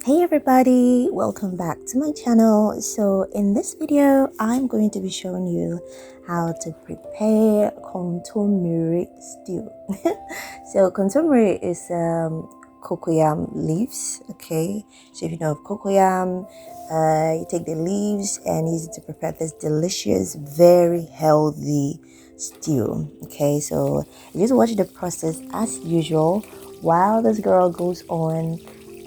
Hey everybody, welcome back to my channel. So in this video I'm going to be showing you how to prepare Kontomire stew. So Kontomire is cocoyam leaves. Okay, so if you know of cocoyam, you take the leaves and use it to prepare this delicious, very healthy stew. Okay, so you just watch the process as usual while this girl goes on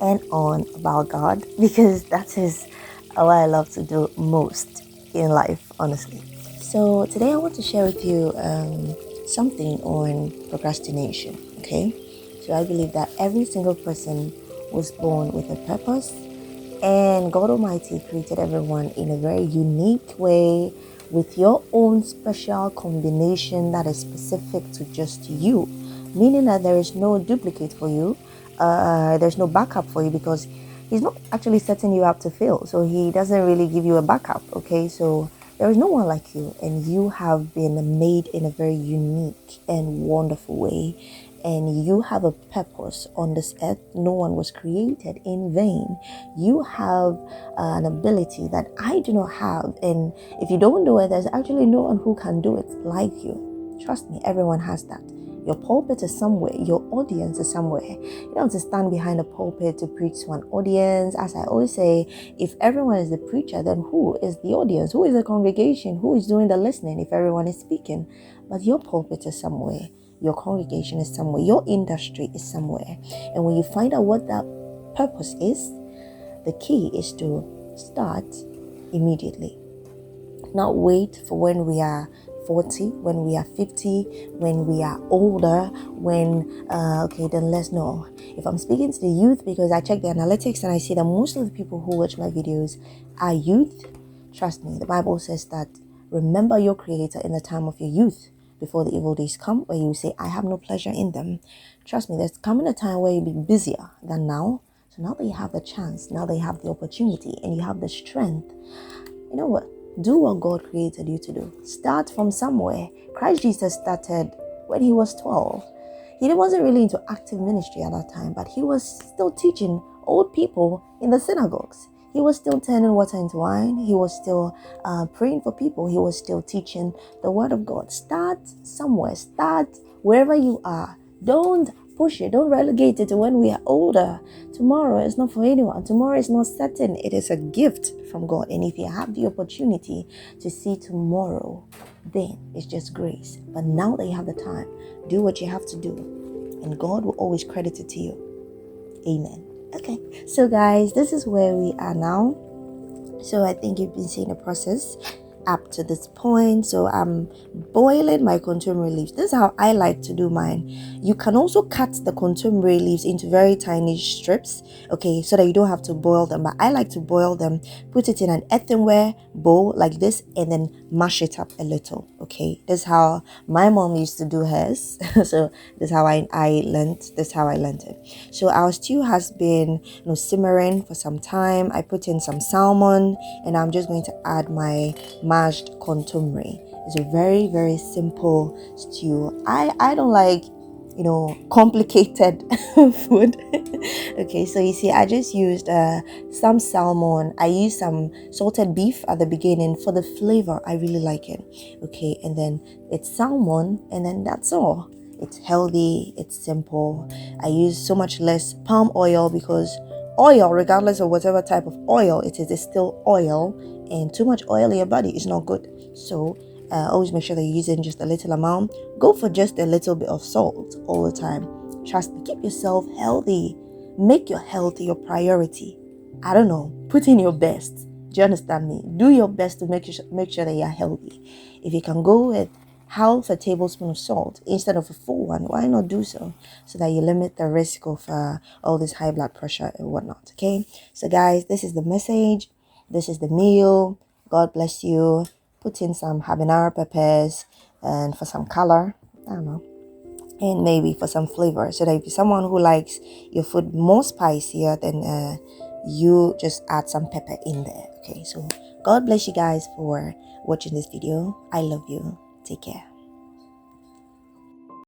and on about God, because that is what I love to do most in life, honestly. So today I want to share with you something on procrastination. Okay, so I believe that every single person was born with a purpose, and God Almighty created everyone in a very unique way with your own special combination that is specific to just you, meaning that there is no duplicate for you. There's no backup for you, because he's not actually setting you up to fail. So he doesn't really give you a backup. Okay, so there is no one like you, and you have been made in a very unique and wonderful way. And you have a purpose on this earth. No one was created in vain. You have an ability that I do not have. And if you don't do it, there's actually no one who can do it like you. Trust me, everyone has that. Your pulpit is somewhere. Your audience is somewhere. You don't have to stand behind a pulpit to preach to an audience. As I always say, if everyone is the preacher, then who is the audience? Who is the congregation? Who is doing the listening if everyone is speaking? But your pulpit is somewhere. Your congregation is somewhere. Your industry is somewhere. And when you find out what that purpose is, the key is to start immediately. Not wait for when we are 40, when we are 50, when we are older, then let's know. If I'm speaking to the youth, because I check the analytics and I see that most of the people who watch my videos are youth, trust me, the Bible says that remember your Creator in the time of your youth, before the evil days come, where you say, I have no pleasure in them. Trust me, there's coming a time where you'll be busier than now. So now that you have the chance, now that you have the opportunity and you have the strength, you know what? Do what God created you to do. Start from somewhere. Christ Jesus started when he was 12. He wasn't really into active ministry at that time, but he was still teaching old people in the synagogues. He was still turning water into wine. He was still praying for people. He was still teaching the word of God. Start somewhere. Start wherever you are. Don't push it. Don't relegate it to when we are older. Tomorrow is not for anyone. Tomorrow is not certain. It is a gift from God. And if you have the opportunity to see tomorrow, then it's just grace. But now that you have the time, do what you have to do, and God will always credit it to you. Amen. Okay, so guys, this is where we are now. So I think you've been seeing the process up to this point. So I'm boiling my kontomire leaves. This is how I like to do mine. You can also cut the kontomire leaves into very tiny strips, okay, so that you don't have to boil them. But I like to boil them, put it in an earthenware bowl like this, and then mash it up a little. Okay, this is how my mom used to do hers. So this is how I learned. This is how I learned it. So our stew has been simmering for some time. I put in some salmon, and I'm just going to add my mashed kontomire. It's a very, very simple stew. I don't like complicated food. Okay, so you see, I just used some salmon. I used some salted beef at the beginning for the flavor. I really like it. Okay, and then it's salmon, and then that's all. It's healthy, it's simple. I use so much less palm oil, because oil, regardless of whatever type of oil it is still oil, and too much oil in your body is not good. So always make sure that you're using just a little amount. Go for just a little bit of salt all the time. Trust me, keep yourself healthy. Make your health your priority. I don't know, put in your best. Do you understand me? Do your best to make sure that you're healthy. If you can go with half a tablespoon of salt instead of a full one, why not do so that you limit the risk of all this high blood pressure and whatnot. Okay, so guys, this is the message. This is the meal. God bless you. Put in some habanero peppers, and for some color, I don't know, and maybe for some flavor, so that if you're someone who likes your food more spicier, then you just add some pepper in there. Okay, so God bless you guys for watching this video. I love you. Take care.